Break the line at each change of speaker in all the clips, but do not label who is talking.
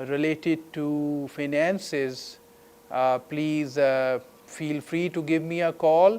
related to finances, please feel free to give me a call.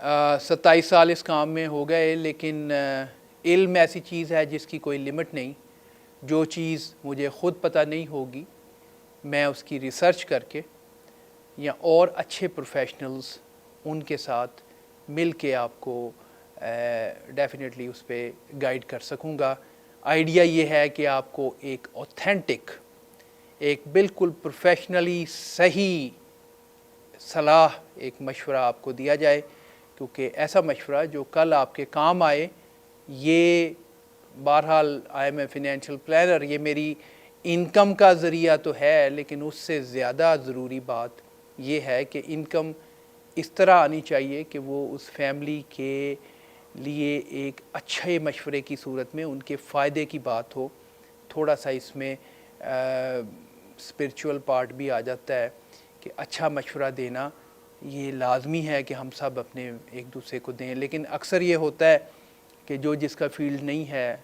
27 سال اس کام میں ہو گئے، لیکن علم ایسی چیز ہے جس کی کوئی لمٹ نہیں. جو چیز مجھے خود پتہ نہیں ہوگی میں اس کی ریسرچ کر کے یا اور اچھے پروفیشنلز ان کے ساتھ مل کے آپ کو ڈیفینیٹلی اس پہ گائیڈ کر سکوں گا. آئیڈیا یہ ہے کہ آپ کو ایک اوتھینٹک، ایک بالکل پروفیشنلی صحیح صلاح، ایک مشورہ آپ کو دیا جائے، کیونکہ ایسا مشورہ جو کل آپ کے کام آئے. یہ بہرحال I am a financial planner, یہ میری انکم کا ذریعہ تو ہے، لیکن اس سے زیادہ ضروری بات یہ ہے کہ انکم اس طرح آنی چاہیے کہ وہ اس فیملی کے لیے ایک اچھے مشورے کی صورت میں ان کے فائدے کی بات ہو. تھوڑا سا اس میں اسپرچول پارٹ بھی آ جاتا ہے کہ اچھا مشورہ دینا یہ لازمی ہے کہ ہم سب اپنے ایک دوسرے کو دیں. لیکن اکثر یہ ہوتا ہے کہ جو جس کا فیلڈ نہیں ہے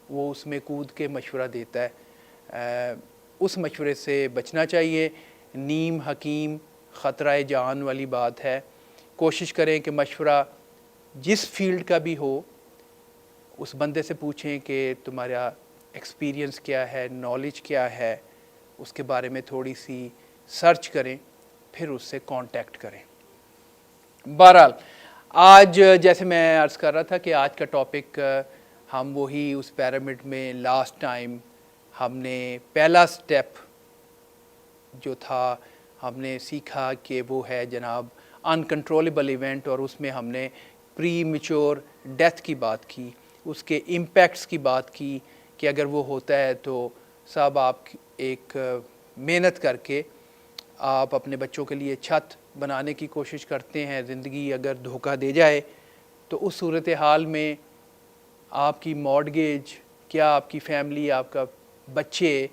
وہ اس میں کود کے مشورہ دیتا ہے. اس مشورے سے بچنا چاہیے. نیم حکیم خطرہ جان والی بات ہے. کوشش کریں کہ مشورہ جس فیلڈ کا بھی ہو اس بندے سے پوچھیں کہ تمہارا ایکسپیرینس کیا ہے، نالج کیا ہے، اس کے بارے میں تھوڑی سی سرچ کریں، پھر اس سے کانٹیکٹ کریں. بہرحال آج جیسے میں عرض کر رہا تھا کہ آج کا ٹاپک ہم وہی اس پیرامڈ میں لاسٹ ٹائم ہم نے پہلا سٹیپ جو تھا ہم نے سیکھا کہ وہ ہے جناب انکنٹرولبل ایونٹ، اور اس میں ہم نے پری میچور ڈیتھ کی بات کی، اس کے امپیکٹس کی بات کی کہ اگر وہ ہوتا ہے تو صاحب آپ ایک محنت کر کے آپ اپنے بچوں کے لیے چھت بنانے کی کوشش کرتے ہیں. زندگی اگر دھوکہ دے جائے تو اس صورتحال میں آپ کی مارگیج کیا، آپ کی فیملی، آپ کا بچے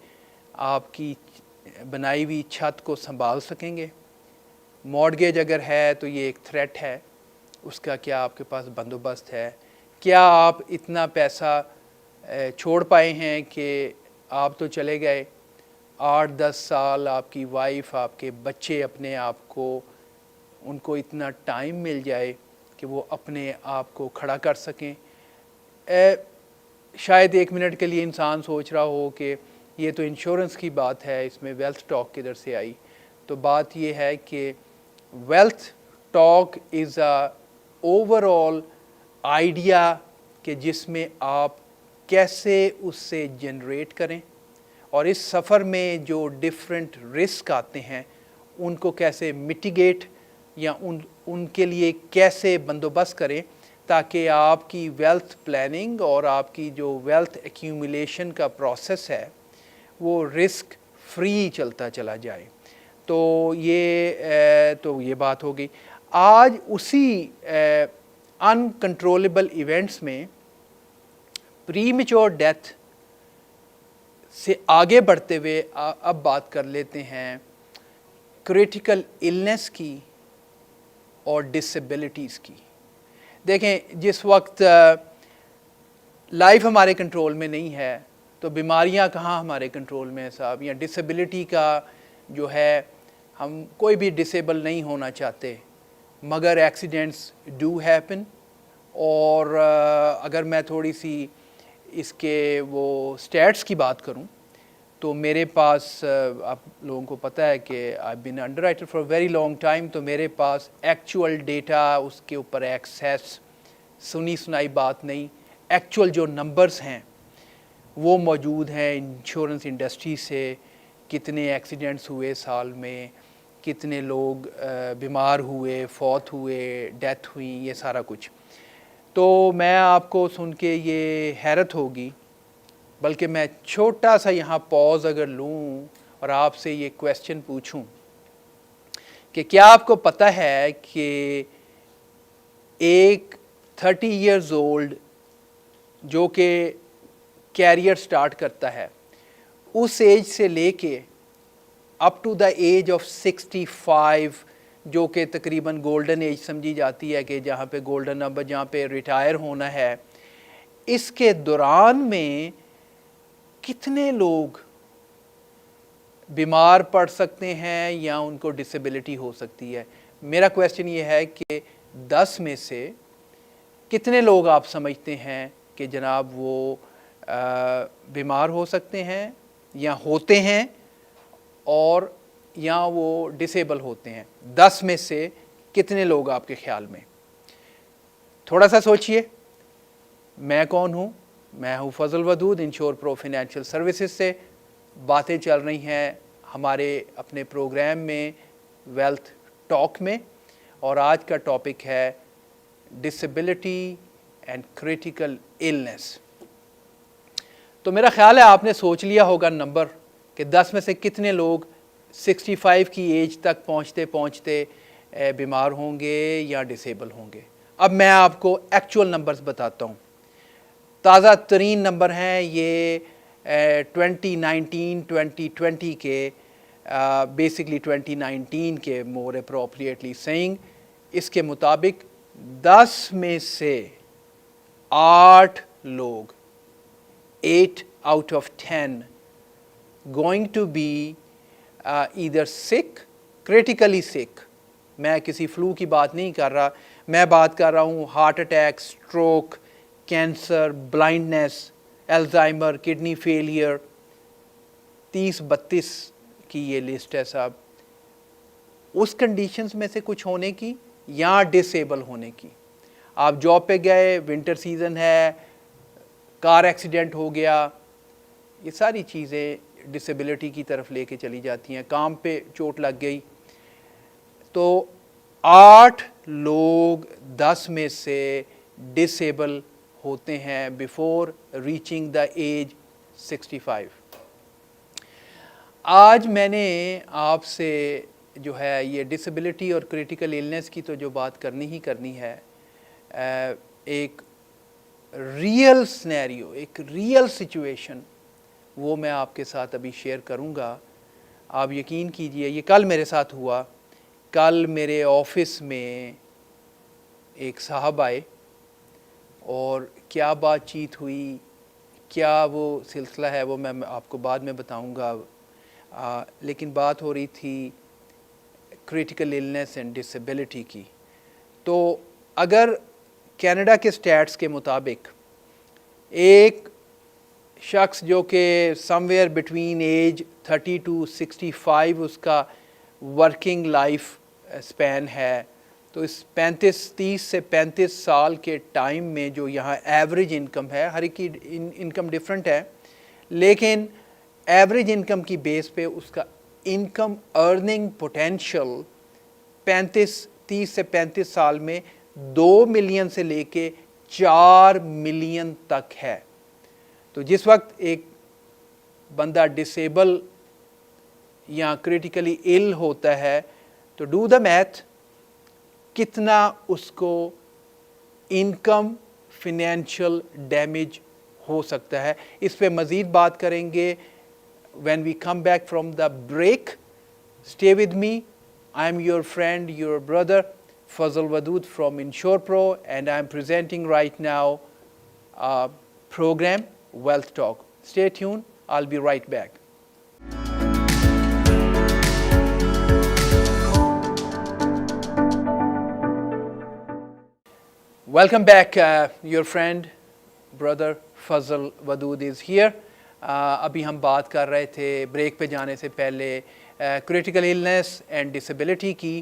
آپ کی بنائی ہوئی چھت کو سنبھال سکیں گے؟ مارگیج اگر ہے تو یہ ایک تھریٹ ہے، اس کا کیا آپ کے پاس بندوبست ہے؟ کیا آپ اتنا پیسہ چھوڑ پائے ہیں کہ آپ تو چلے گئے 8-10 سال آپ کی وائف، آپ کے بچے اپنے آپ کو، ان کو اتنا ٹائم مل جائے کہ وہ اپنے آپ کو کھڑا کر سکیں؟ شاید 1 منٹ کے لیے انسان سوچ رہا ہو کہ یہ تو انشورنس کی بات ہے، اس میں ویلتھ ٹاک کدھر سے آئی؟ تو بات یہ ہے کہ wealth talk is a over all idea کہ جس میں آپ کیسے اس سے جنریٹ کریں، اور اس سفر میں جو ڈفرینٹ رسک آتے ہیں ان کو کیسے مٹیگیٹ یا ان کے لیے کیسے بندوبست کریں تاکہ آپ کی ویلتھ پلاننگ اور آپ کی جو ویلتھ ایکیومولیشن کا پروسیس ہے وہ رسک فری چلتا چلا جائے. تو یہ بات ہو گئی. آج اسی انکنٹرولبل ایونٹس میں پری میچور ڈیتھ سے آگے بڑھتے ہوئے اب بات کر لیتے ہیں کریٹیکل النس کی اور ڈسیبلٹیز کی. دیکھیں جس وقت لائف ہمارے کنٹرول میں نہیں ہے تو بیماریاں کہاں ہمارے کنٹرول میں ہے صاحب، یا ڈسیبلٹی کا جو ہے، ہم کوئی بھی ڈسیبل نہیں ہونا چاہتے مگر ایکسیڈنٹس ڈو ہیپن. اور اگر میں تھوڑی سی اس کے وہ سٹیٹس کی بات کروں تو میرے پاس، آپ لوگوں کو پتہ ہے کہ I been underwriter for very long time, تو میرے پاس ایکچول ڈیٹا، اس کے اوپر ایکسیس، سنی سنائی بات نہیں، ایکچول جو نمبرز ہیں وہ موجود ہیں. انشورنس انڈسٹری سے کتنے ایکسیڈنٹس ہوئے سال میں، کتنے لوگ بیمار ہوئے، فوت ہوئے، ڈیتھ ہوئی، یہ سارا کچھ. تو میں آپ کو سن کے یہ حیرت ہوگی، بلکہ میں چھوٹا سا یہاں پاز اگر لوں اور آپ سے یہ کویسچن پوچھوں کہ کیا آپ کو پتہ ہے کہ ایک 30 ایئرز اولڈ جو کہ کیریئر سٹارٹ کرتا ہے اس ایج سے لے کے up to the age of 65 جو کہ تقریباً گولڈن ایج سمجھی جاتی ہے کہ جہاں پہ گولڈن نمبر، جہاں پہ ریٹائر ہونا ہے، اس کے دوران میں کتنے لوگ بیمار پڑ سکتے ہیں یا ان کو ڈسیبلٹی ہو سکتی ہے؟ میرا کویسچن یہ ہے کہ 10 میں سے کتنے لوگ آپ سمجھتے ہیں کہ جناب وہ بیمار ہو سکتے ہیں یا ہوتے ہیں اور یا وہ ڈسیبل ہوتے ہیں؟ 10 میں سے کتنے لوگ آپ کے خیال میں؟ تھوڑا سا سوچئے. میں کون ہوں؟ میں ہوں فضل ودود، انشور پرو فائنینشیل سروسز سے. باتیں چل رہی ہیں ہمارے اپنے پروگرام میں ویلتھ ٹاک میں، اور آج کا ٹاپک ہے ڈسیبلٹی اینڈ کریٹیکل ایلنس. تو میرا خیال ہے آپ نے سوچ لیا ہوگا نمبر کہ 10 میں سے کتنے لوگ 65 کی ایج تک پہنچتے پہنچتے بیمار ہوں گے یا ڈسیبل ہوں گے. اب میں آپ کو ایکچول نمبرز بتاتا ہوں. تازہ ترین نمبر ہیں یہ 2019-2020 کے، بیسکلی 2019 کے مور اپروپریٹلی سینگ. اس کے مطابق 10 میں سے 8 لوگ، 8 out of 10 going to be either sick, critically sick. میں کسی فلو کی بات نہیں کر رہا، میں بات کر رہا ہوں heart attack, stroke, cancer, blindness, Alzheimer, kidney failure. 30-32 کی یہ لسٹ ہے صاحب. اس کنڈیشنز میں سے کچھ ہونے کی یا ڈسیبل ہونے کی. آپ جاب پہ گئے، ونٹر سیزن ہے، کار ایکسیڈنٹ ہو گیا، یہ ساری چیزیں ڈسیبلٹی کی طرف لے کے چلی جاتی ہیں. کام پہ چوٹ لگ گئی. تو 8 لوگ 10 میں سے ڈسیبل ہوتے ہیں بیفور ریچنگ دا ایج 65. آج میں نے آپ سے جو ہے یہ ڈسیبلٹی اور کریٹیکل ایلنس کی تو جو بات کرنی ہی کرنی ہے، ایک ریئل سینیریو، ایک ریئل سچویشن، وہ میں آپ کے ساتھ ابھی شیئر کروں گا. آپ یقین کیجئے یہ کل میرے ساتھ ہوا. کل میرے آفس میں ایک صاحب آئے اور کیا بات چیت ہوئی، کیا وہ سلسلہ ہے وہ میں آپ کو بعد میں بتاؤں گا. لیکن بات ہو رہی تھی کریٹیکل ایلنس اینڈ ڈسیبلٹی کی. تو اگر کینیڈا کے سٹیٹس کے مطابق ایک شخص جو کہ سم ویئر بٹوین ایج 30 to 65 اس کا ورکنگ لائف اسپین ہے، تو اس 30 سے 35 سال کے ٹائم میں جو یہاں ایوریج انکم ہے، ہر ایک کی انکم ڈیفرنٹ ہے، لیکن ایوریج انکم کی بیس پہ اس کا انکم ارننگ پوٹینشل 30 سے 35 سال میں 2 ملین سے لے کے 4 ملین تک ہے. تو جس وقت ایک بندہ ڈسیبل یا کریٹیکلی ill ہوتا ہے تو ڈو دا میتھ، کتنا اس کو انکم فائنینشیل ڈیمیج ہو سکتا ہے. اس پہ مزید بات کریں گے when we come back from the break. Stay with me. I am your friend, your brother, Fazal Wadud from Insure Pro, and I am presenting right now a program, Wealth Talk. Stay tuned. I'll be right back. Welcome back. Your friend, brother Fazal Wadud is here. ابھی ہم بات کر رہے تھے break پہ جانے سے پہلے کریٹیکل ایلنس اینڈ ڈسیبلٹی کی،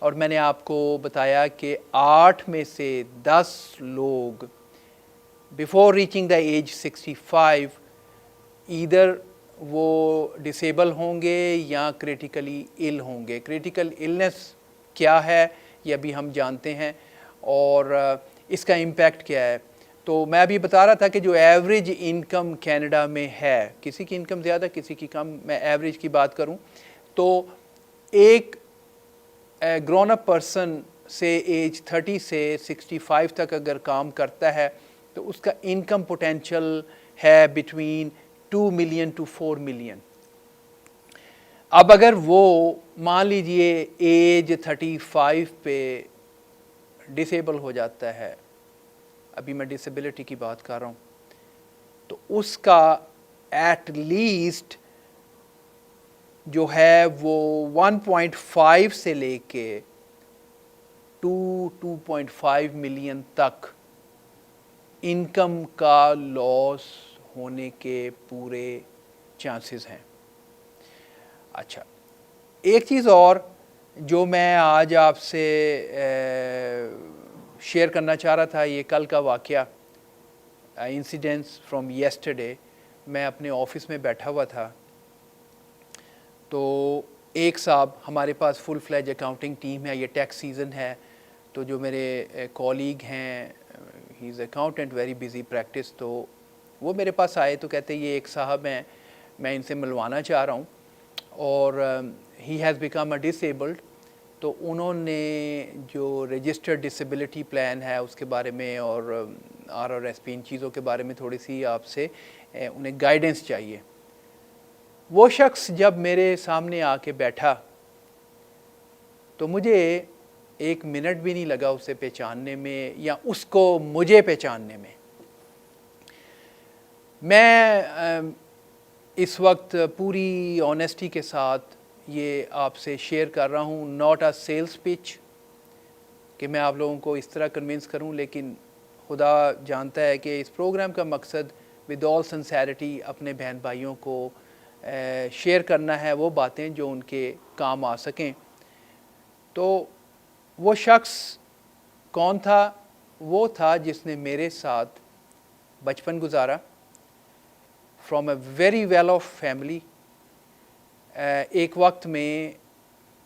اور میں نے آپ کو بتایا کہ 8 میں سے 10 لوگ before reaching the age 65 either وہ ڈسیبل ہوں گے یا کریٹیکلی ill ہوں گے. کریٹیکل ایلنس کیا ہے یہ ابھی ہم جانتے ہیں اور اس کا امپیکٹ کیا ہے. تو میں ابھی بتا رہا تھا کہ جو ایوریج انکم کینیڈا میں ہے، کسی کی انکم زیادہ کسی کی کم، میں ایوریج کی بات کروں تو ایک گرون اپ پرسن سے ایج 30 سے 65 تک اگر کام کرتا ہے تو اس کا انکم پوٹینشل ہے بٹوین 2 ملین to 4 ملین. اب اگر وہ مان لیجئے ایج 35 پہ ڈسیبل ہو جاتا ہے، ابھی میں ڈسیبلٹی کی بات کر رہا ہوں، تو اس کا ایٹ لیسٹ جو ہے وہ 1.5 سے لے کے 2.5 ملین تک انکم کا لاس ہونے کے پورے چانسز ہیں. اچھا، ایک چیز اور جو میں آج آپ سے شیئر کرنا چاہ رہا تھا، یہ کل کا واقعہ، انسیڈنٹس فرام یسٹرڈے. میں اپنے آفس میں بیٹھا ہوا تھا تو ایک صاحب، ہمارے پاس فل فلیج اکاؤنٹنگ ٹیم ہے، یہ ٹیکس سیزن ہے، تو جو میرے کالیگ ہیں، ہی از اکاؤنٹنٹ، ویری بزی پریکٹس، تو وہ میرے پاس آئے تو کہتے یہ ایک صاحب ہیں، میں ان سے ملوانا چاہ رہا ہوں، اور he has become a disabled. تو انہوں نے جو رجسٹرڈ ڈسیبلٹی پلان ہے اس کے بارے میں، اور RRSP، ان چیزوں کے بارے میں تھوڑی سی آپ سے انہیں گائیڈنس چاہیے. وہ شخص جب میرے سامنے آ کے بیٹھا تو مجھے 1 منٹ بھی نہیں لگا اسے پہچاننے میں یا اس کو مجھے پہچاننے میں. میں اس وقت پوری آنیسٹی کے ساتھ یہ آپ سے شیئر کر رہا ہوں، ناٹ اے سیلز پچ کہ میں آپ لوگوں کو اس طرح کنونس کروں، لیکن خدا جانتا ہے کہ اس پروگرام کا مقصد ود آل سنسیرٹی اپنے بہن بھائیوں کو شیئر کرنا ہے وہ باتیں جو ان کے کام آ سکیں. تو وہ شخص کون تھا؟ وہ تھا جس نے میرے ساتھ بچپن گزارا، from a very well off family. ایک وقت میں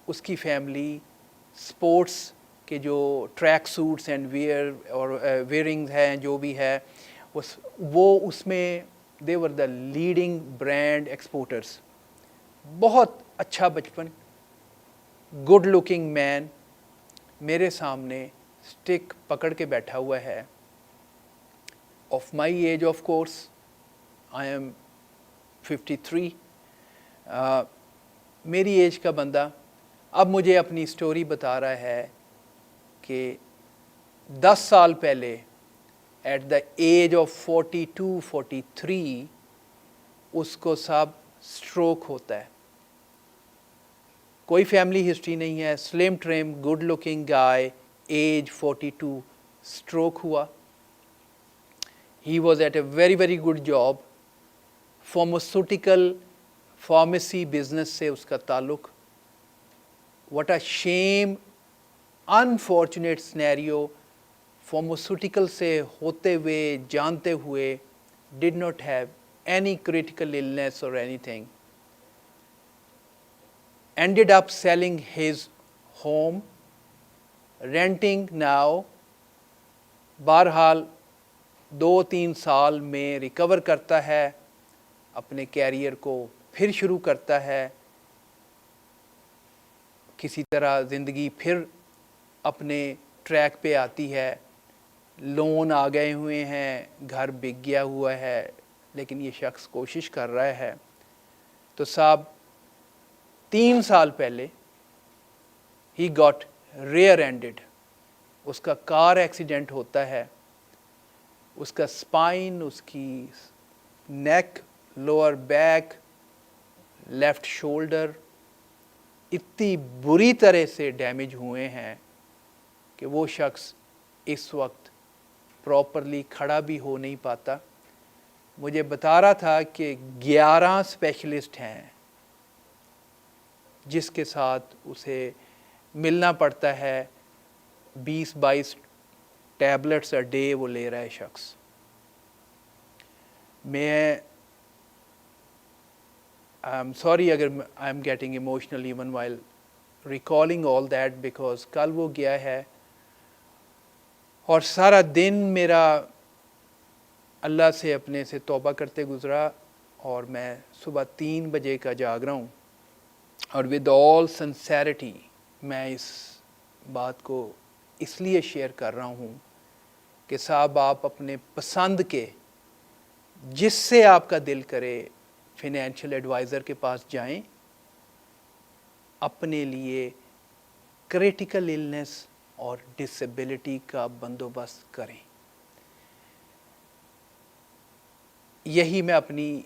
اس کی فیملی سپورٹس کے جو ٹریک سوٹس اینڈ ویئر اور ویئرنگ ہیں جو بھی ہے وہ اس میں they were the leading brand exporters. بہت اچھا بچپن، گڈ لکنگ مین میرے سامنے اسٹک پکڑ کے بیٹھا ہوا ہے. Of my age of course, I am 53. میری ایج کا بندہ اب مجھے اپنی سٹوری بتا رہا ہے کہ 10 سال پہلے ایٹ دا ایج آف 42-43 اس کو صاحب سٹروک ہوتا ہے. کوئی فیملی ہسٹری نہیں ہے، slim trim good looking guy, age 42، stroke ہوا. He was at a very very good job, pharmaceutical pharmacy business سے اس کا تعلق. What a shame, unfortunate scenario, pharmaceutical سے ہوتے ہوئے جانتے ہوئے did not have any critical illness or anything. Ended up selling his home, renting now. بہرحال 2-3 سال میں ریکور کرتا ہے، اپنے کیریئر کو پھر شروع کرتا ہے، کسی طرح زندگی پھر اپنے ٹریک پہ آتی ہے. لون آ گئے ہوئے ہیں، گھر بک گیا ہوا ہے، لیکن یہ شخص کوشش کر رہا ہے. تو صاحب 3 سال پہلے ہی گاٹ ریئر اینڈڈ، اس کا کار ایکسیڈنٹ ہوتا ہے. اس کا سپائن، اس کی نیک، لوور بیک، لیفٹ شولڈر اتنی بری طرح سے ڈیمیج ہوئے ہیں کہ وہ شخص اس وقت پراپرلی کھڑا بھی ہو نہیں پاتا. مجھے بتا رہا تھا کہ 11 اسپیشلسٹ ہیں جس کے ساتھ اسے ملنا پڑتا ہے. 20-22 ٹیبلٹس اے ڈے وہ لے رہا ہے شخص. میں I'm sorry اگر I'm getting emotional even while recalling all that because کل وہ گیا ہے اور سارا دن میرا اللہ سے اپنے سے توبہ کرتے گزرا، اور میں صبح 3 بجے کا جاگ رہا ہوں. اور with all sincerity میں اس بات کو اس لیے شیئر کر رہا ہوں کہ صاحب آپ اپنے پسند کے جس سے آپ کا دل کرے فائنینشیل ایڈوائزر کے پاس جائیں، اپنے لیے کریٹیکل illness اور ڈسیبلٹی کا بندوبست کریں. یہی میں اپنی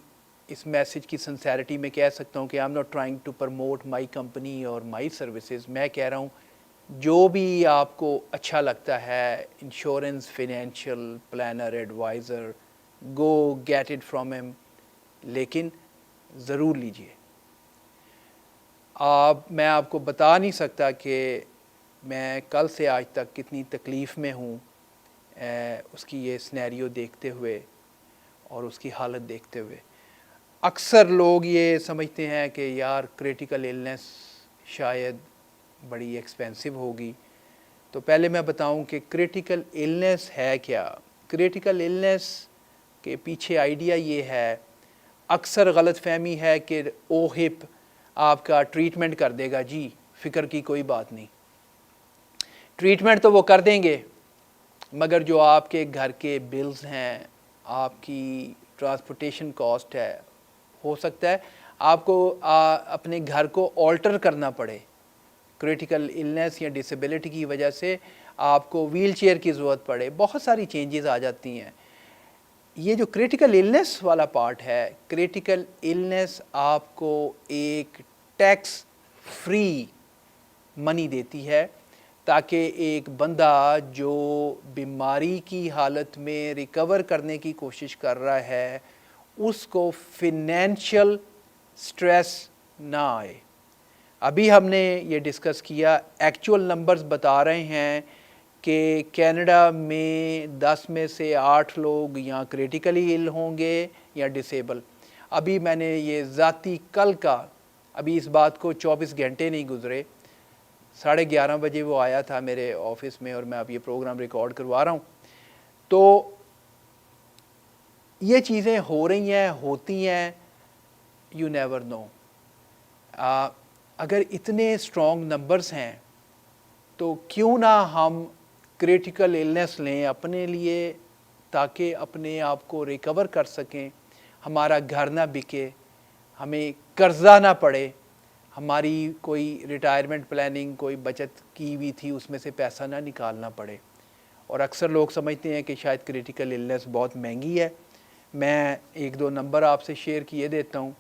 اس میسج کی سنسیرٹی میں کہہ سکتا ہوں کہ I am not trying to promote my company اور مائی سروسز. میں کہہ رہا ہوں جو بھی آپ کو اچھا لگتا ہے insurance financial planner adviser, go get it from him, لیکن ضرور لیجیے. میں آپ کو بتا نہیں سکتا کہ میں کل سے آج تک کتنی تکلیف میں ہوں اس کی یہ سینیریو دیکھتے ہوئے اور اس کی حالت دیکھتے ہوئے. اکثر لوگ یہ سمجھتے ہیں کہ یار کریٹیکل ایلنس شاید بڑی ایکسپینسو ہوگی. تو پہلے میں بتاؤں کہ کریٹیکل ایلنس ہے کیا. کریٹیکل ایلنس کے پیچھے آئیڈیا یہ ہے، اکثر غلط فہمی ہے کہ او ہپ آپ کا ٹریٹمنٹ کر دے گا. جی فکر کی کوئی بات نہیں، ٹریٹمنٹ تو وہ کر دیں گے، مگر جو آپ کے گھر کے بلز ہیں، آپ کی ٹرانسپورٹیشن کاسٹ ہے، ہو سکتا ہے آپ کو اپنے گھر کو آلٹر کرنا پڑے. کریٹیکل النس یا ڈسیبلٹی کی وجہ سے آپ کو ویل چیئر کی ضرورت پڑے، بہت ساری چینجز آ جاتی ہیں. یہ جو کریٹیکل النس والا پارٹ ہے، کریٹیکل النس آپ کو ایک ٹیکس فری منی دیتی ہے تاکہ ایک بندہ جو بیماری کی حالت میں ریکور کرنے کی کوشش کر رہا ہے اس کو فینینشیل سٹریس نہ آئے. ابھی ہم نے یہ ڈسکس کیا، ایکچول نمبرز بتا رہے ہیں کہ کینیڈا میں 10 میں سے 8 لوگ یا کریٹیکلی ال ہوں گے یا ڈسیبل. ابھی میں نے یہ ذاتی کل کا، ابھی اس بات کو 24 گھنٹے نہیں گزرے، 11:30 بجے وہ آیا تھا میرے آفس میں اور میں اب یہ پروگرام ریکارڈ کروا رہا ہوں. تو یہ چیزیں ہو رہی ہیں، ہوتی ہیں، یو نیور نو. اگر اتنے اسٹرانگ نمبرز ہیں تو کیوں نہ ہم کریٹیکل ایلنس لیں اپنے لیے تاکہ اپنے آپ کو ریکور کر سکیں، ہمارا گھر نہ بکے، ہمیں قرضہ نہ پڑے، ہماری کوئی ریٹائرمنٹ پلاننگ کوئی بچت کی ہوئی تھی اس میں سے پیسہ نہ نکالنا پڑے. اور اکثر لوگ سمجھتے ہیں کہ شاید کریٹیکل ایلنس بہت مہنگی ہے. میں 1-2 نمبر آپ سے شیئر کیے دیتا ہوں.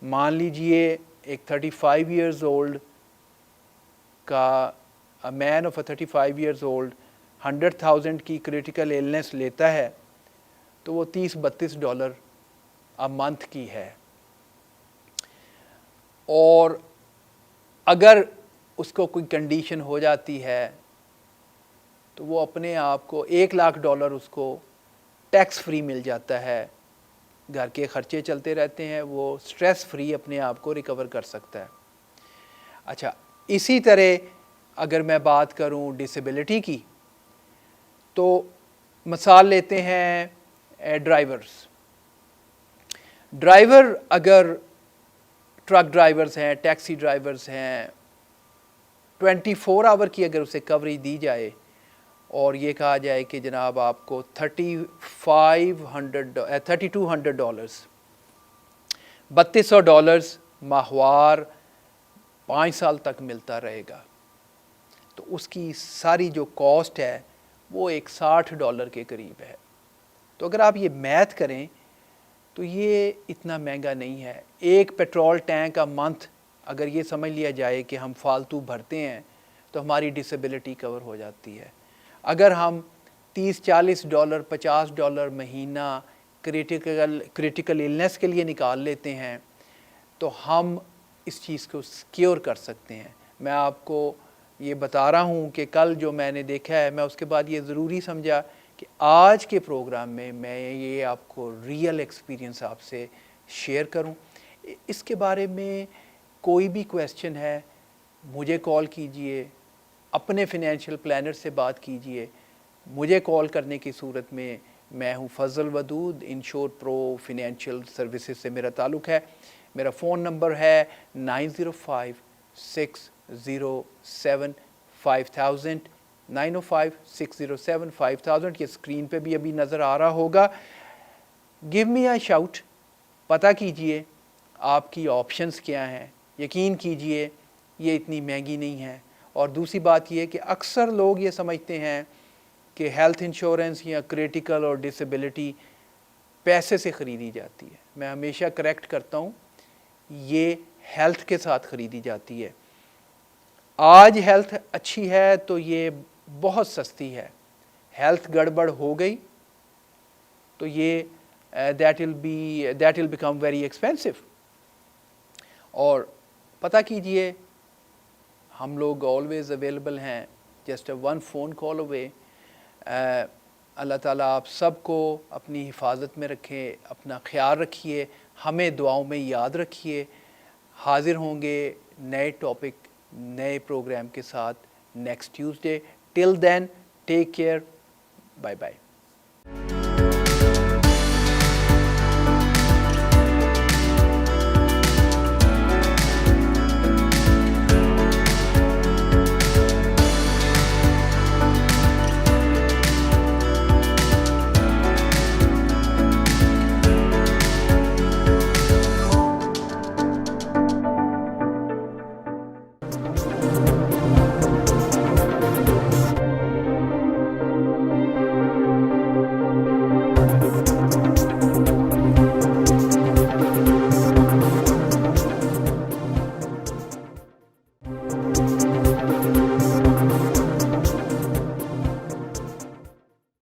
مان لیجئے ایک 35 ایئرز اولڈ کا مین آف 35 ایئرز اولڈ 100,000 کی کریٹیکل ایلنس لیتا ہے تو وہ $30-32 a month کی ہے. اور اگر اس کو کوئی کنڈیشن ہو جاتی ہے تو وہ اپنے آپ کو $1,00,000 اس کو ٹیکس فری مل جاتا ہے. گھر کے خرچے چلتے رہتے ہیں، وہ سٹریس فری اپنے آپ کو ریکور کر سکتا ہے. اچھا، اسی طرح اگر میں بات کروں ڈسیبلٹی کی تو مثال لیتے ہیں ڈرائیور اگر ٹرک ڈرائیورز ہیں، ٹیکسی ڈرائیورز ہیں، 24 آور کی اگر اسے کوریج دی جائے اور یہ کہا جائے کہ جناب آپ کو $3,200 $3,200 ماہوار 5 سال تک ملتا رہے گا، تو اس کی ساری جو کاسٹ ہے وہ ایک $60 کے قریب ہے. تو اگر آپ یہ میتھ کریں تو یہ اتنا مہنگا نہیں ہے. ایک پیٹرول ٹینک کا منتھ اگر یہ سمجھ لیا جائے کہ ہم فالتو بھرتے ہیں تو ہماری ڈسیبلٹی کور ہو جاتی ہے. اگر ہم $30-40 $50 مہینہ کریٹیکل ایلنس کے لیے نکال لیتے ہیں تو ہم اس چیز کو سیکیور کر سکتے ہیں. میں آپ کو یہ بتا رہا ہوں کہ کل جو میں نے دیکھا ہے، میں اس کے بعد یہ ضروری سمجھا کہ آج کے پروگرام میں یہ آپ کو ریئل ایکسپیرینس آپ سے شیئر کروں. اس کے بارے میں کوئی بھی کویسچن ہے مجھے کال کیجئے، اپنے فینینشیل پلانر سے بات کیجئے. مجھے کال کرنے کی صورت میں ہوں فضل ودود، انشور پرو فینینشیل سروسز سے میرا تعلق ہے. میرا فون نمبر ہے 905-607-5000 905-607-5000. یہ اسکرین پہ بھی ابھی نظر آ رہا ہوگا. گیو می اے شاؤٹ، پتہ کیجئے آپ کی آپشنز کیا ہیں. یقین کیجئے یہ اتنی مہنگی نہیں ہے. اور دوسری بات یہ کہ اکثر لوگ یہ سمجھتے ہیں کہ ہیلتھ انشورنس یا کریٹیکل اور ڈسیبلٹی پیسے سے خریدی جاتی ہے. میں ہمیشہ کریکٹ کرتا ہوں، یہ ہیلتھ کے ساتھ خریدی جاتی ہے. آج ہیلتھ اچھی ہے تو یہ بہت سستی ہے، ہیلتھ گڑبڑ ہو گئی تو یہ that will become very expensive. اور پتہ کیجئے ہم لوگ آلویز اویلیبل ہیں، جسٹ ون فون کال اوے. اللہ تعالیٰ آپ سب کو اپنی حفاظت میں رکھے، اپنا خیال رکھیے، ہمیں دعاؤں میں یاد رکھیے. حاضر ہوں گے نئے ٹاپک، نئے پروگرام کے ساتھ نیکسٹ ٹیوزڈے. ٹل دین ٹیک کیئر، بائے بائے.